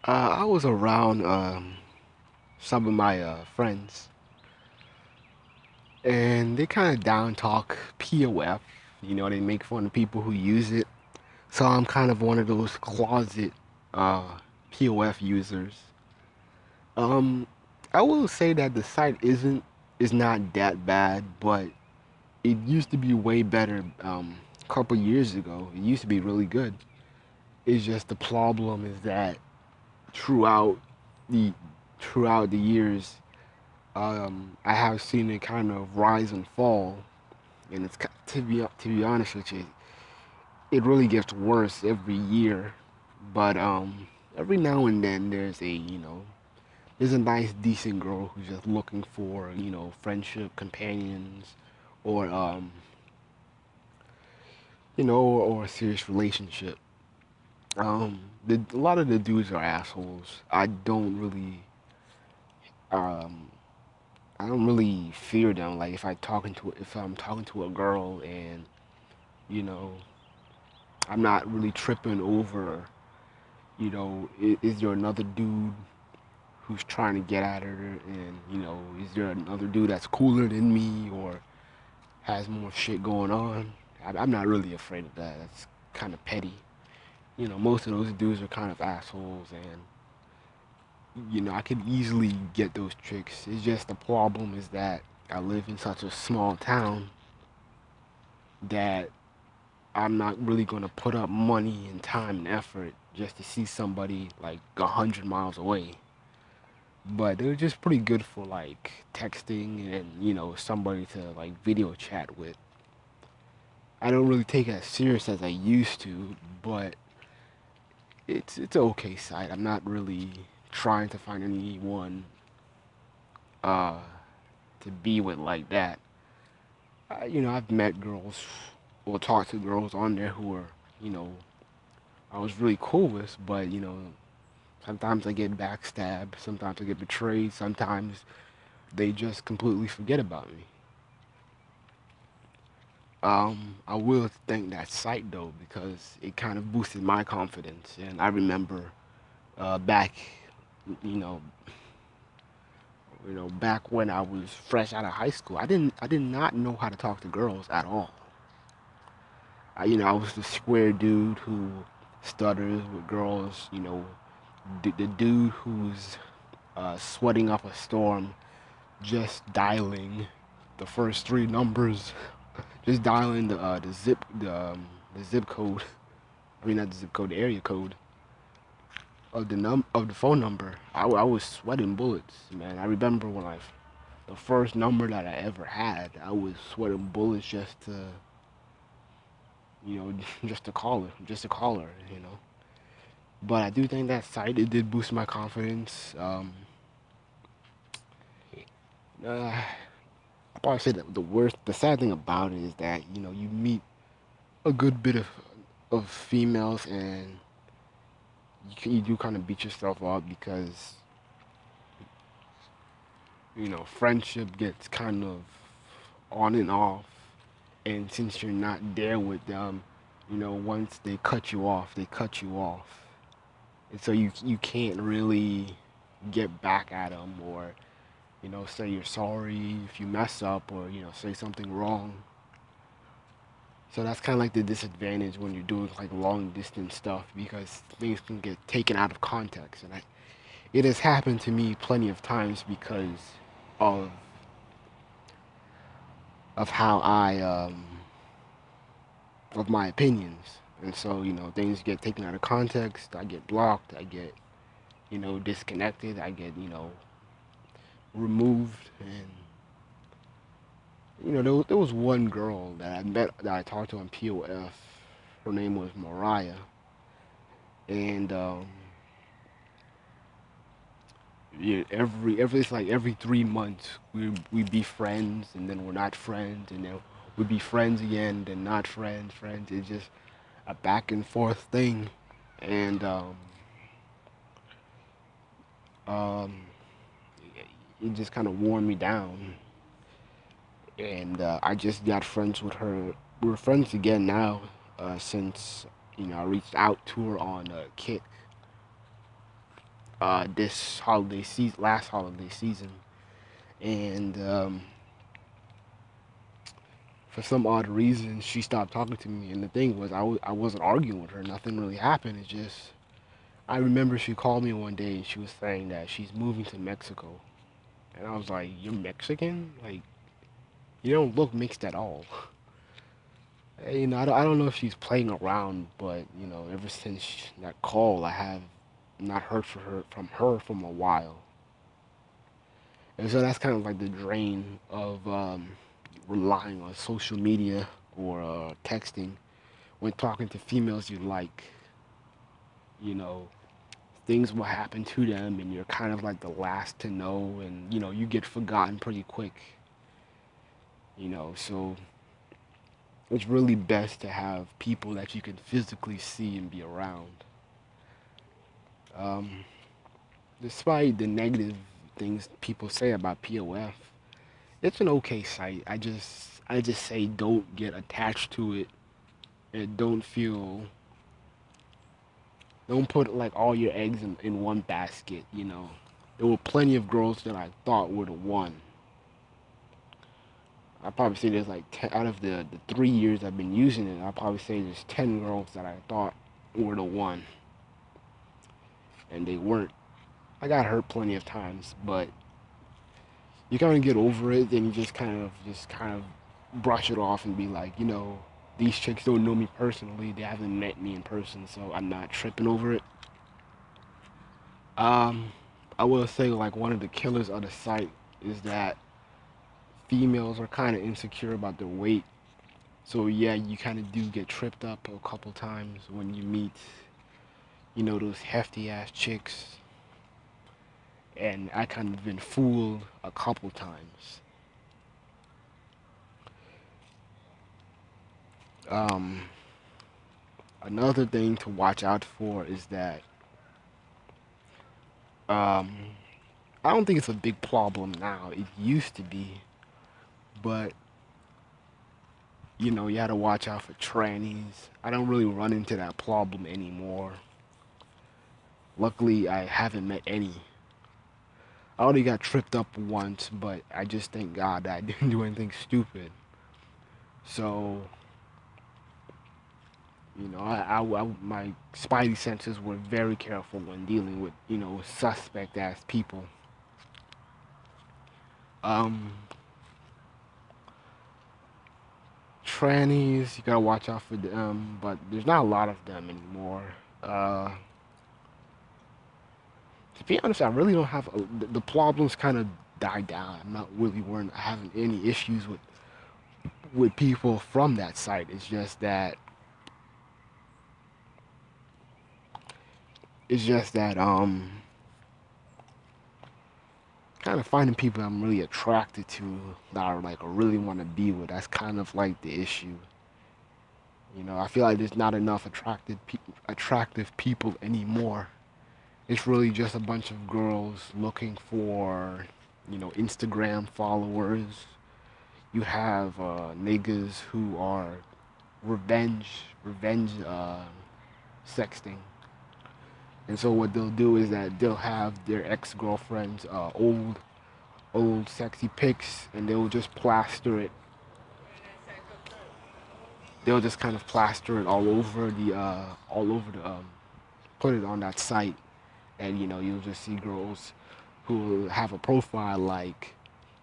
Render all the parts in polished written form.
I was around some of my friends, and they kind of down talk POF. You know, they make fun of people who use it. So I'm kind of one of those closet uh, POF users. Um, I will say that the site is not that bad, but it used to be way better. A couple years ago, it used to be really good. It's just the problem is that throughout the throughout the years, I have seen it kind of rise and fall, and to be honest with you, it really gets worse every year. But every now and then there's a nice decent girl who's just looking for friendship, companions, or or a serious relationship. A lot of the dudes are assholes. Um I don't really fear them. Like if I'm talking to a girl and you know I'm not really tripping over, is there another dude who's trying to get at her, and is there another dude that's cooler than me or has more shit going on? I'm not really afraid of that. That's kind of petty. Most of those dudes are kind of assholes, and I could easily get those tricks. It's just the problem is that I live in such a small town that I'm not really gonna put up money and time and effort just to see somebody like 100 miles away. But they're just pretty good for like texting and somebody to like video chat with. I don't really take it as serious as I used to, but it's an okay site. I'm not really trying to find anyone uh to be with like that. I've met girls or talked to girls on there who are, you know, I was really cool with, but sometimes I get backstabbed, sometimes I get betrayed, sometimes they just completely forget about me. I will thank that site though because it kind of boosted my confidence, and I remember back, you know, back when I was fresh out of high school, I did not know how to talk to girls at all. I was the square dude who stutters with girls, the dude who's sweating up a storm, just dialing the first three numbers, just dialing the zip code. I mean not the zip code, the area code of the phone number. I was sweating bullets, man. I remember the first number that I ever had, I was sweating bullets just to just to call her. But I do think that site it did boost my confidence. I probably say that the sad thing about it is that you meet a good bit of females, and you do kind of beat yourself up because friendship gets kind of on and off, and since you're not there with them, once they cut you off, they cut you off, and so you can't really get back at them or say you're sorry if you mess up or say something wrong. So that's kind of like the disadvantage when you're doing like long distance stuff because things can get taken out of context, and it has happened to me plenty of times because of how I of my opinions, and so things get taken out of context. I get blocked. I get disconnected. I get removed, and there was one girl that I met that I talked to on POF. Her name was Mariah, and yeah, every it's like every 3 months we be friends, and then we're not friends, and then we be friends again, then not friends. It's just a back and forth thing, and um, it just kind of wore me down, and I just got friends with her. We're friends again now, since I reached out to her on Kick, this holiday season, last holiday season, and for some odd reason, she stopped talking to me. And the thing was, I wasn't arguing with her. Nothing really happened. It's just I remember she called me one day and she was saying that she's moving to Mexico, and I was like, "You're Mexican? Like, you don't look mixed at all." I don't know if she's playing around, but ever since that call, I have not heard from her from a while, and so that's kind of like the drain of relying on social media or texting when talking to females you like. You know, things will happen to them, and you're kind of like the last to know, and you get forgotten pretty quick. So it's really best to have people that you can physically see and be around. Um, Despite the negative things people say about POF, it's an okay site. I just say don't get attached to it and don't put like all your eggs in one basket. There were plenty of girls that I thought were the one. I probably say there's like 10, out of the 3 years I've been using it, I'll probably say there's 10 girls that I thought were the one, and they weren't. I got hurt plenty of times, but you kind of get over it, then you just kind of brush it off and be like, these chicks don't know me personally. They haven't met me in person, so I'm not tripping over it. Um, I will say like one of the killers of the site is that females are kind of insecure about their weight. So yeah, you kind of do get tripped up a couple times when you meet, those hefty ass chicks. And I kind of been fooled a couple times. Um, Another thing to watch out for is that um, I don't think it's a big problem now. It used to be, but you had to watch out for trannies. I don't really run into that problem anymore. Luckily, I haven't met any. I already got tripped up once, but I just thank God that I didn't do anything stupid. So, my spidey senses were very careful when dealing with, suspect ass people. Um, Trannies, you gotta watch out for them, but there's not a lot of them anymore. Uh, to be honest, I really don't have the problems kind of died down. I'm not really weren't having any issues with people from that site. It's just that kind of finding people I'm really attracted to that I like really want to be with. That's kind of like the issue. I feel like there's not enough attractive people anymore. It's really just a bunch of girls looking for, Instagram followers. You have niggas who are revenge sexting. And so what they'll do is that they'll have their ex-girlfriends old sexy pics, and they'll just plaster it. They'll just kind of plaster it all over the put it on that site, and you'll just see girls who will have a profile like,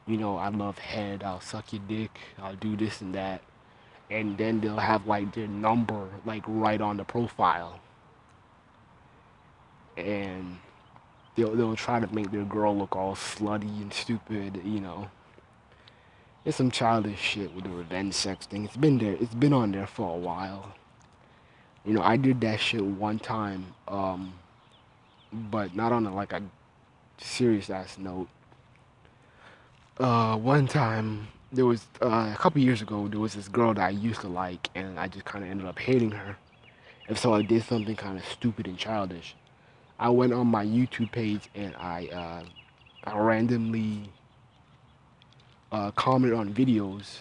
I love head, I'll suck your dick, I'll do this and that, and then they'll have like their number like right on the profile, and they'll try to make their girl look all slutty and stupid. It's some childish shit with the revenge sexting. It's been there. It's been on there for a while. I did that shit one time, but not on a serious ass note. One time there was a couple years ago. There was this girl that I used to like, and I just kind of ended up hating her. And so I did something kind of stupid and childish. I went on my YouTube page and I randomly commented on videos,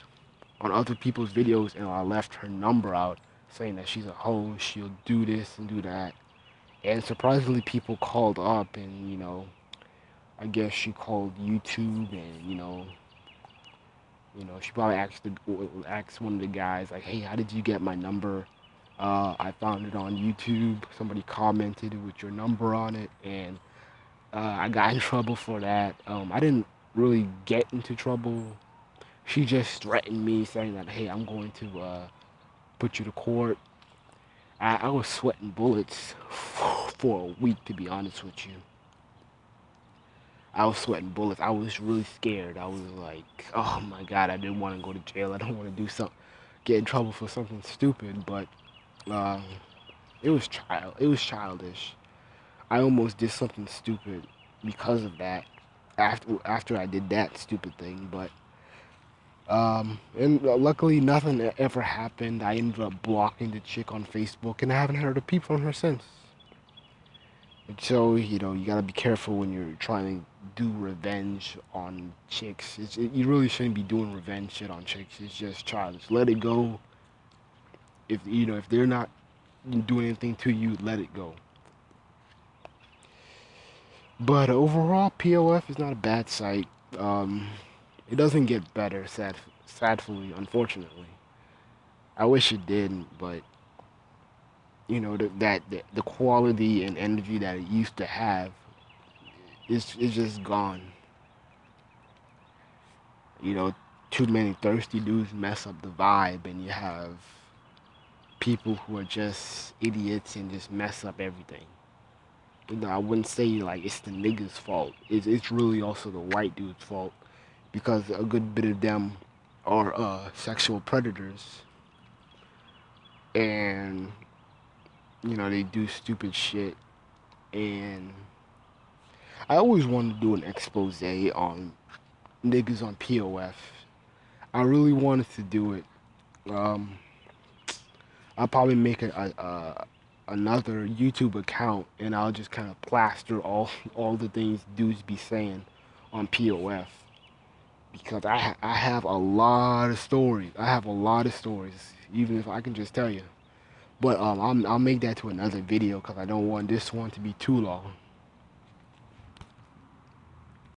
on other people's videos, and I left her number out, saying that she's a hoe, she'll do this and do that. And surprisingly, people called up, and I guess she called YouTube, and she probably asked one of the guys like, "Hey, how did you get my number?" I found it on YouTube. Somebody commented with your number on it, and I got in trouble for that. I didn't really get into trouble. She just threatened me, saying that, "Hey, I'm going to put you to court." I was sweating bullets for a week, to be honest with you. I was sweating bullets. I was really scared. I was like, "Oh my God, I didn't want to go to jail. I don't want to do something, get in trouble for something stupid." But uh, it was childish. I almost did something stupid because of that. After I did that stupid thing, but and luckily nothing ever happened. I ended up blocking the chick on Facebook, and I haven't heard a peep from her since. And so you gotta be careful when you're trying to do revenge on chicks. You really shouldn't be doing revenge shit on chicks. It's just childish. Let it go. If they're not doing anything to you, let it go. But overall, POF is not a bad site. It doesn't get better, sadly, unfortunately. I wish it did, but the quality and energy that it used to have is just gone. You know, too many thirsty dudes mess up the vibe, and you have people who are just idiots and just mess up everything. I wouldn't say like it's the niggas' fault. It's really also the white dude's fault because a good bit of them are sexual predators, and they do stupid shit. And I always wanted to do an expose on niggas on POF. I really wanted to do it. Um, I'll probably make another YouTube account, and I'll just kind of plaster all the things dudes be saying on POF, because I have a lot of stories. I have a lot of stories, even if I can just tell you. But I'll make that to another video because I don't want this one to be too long.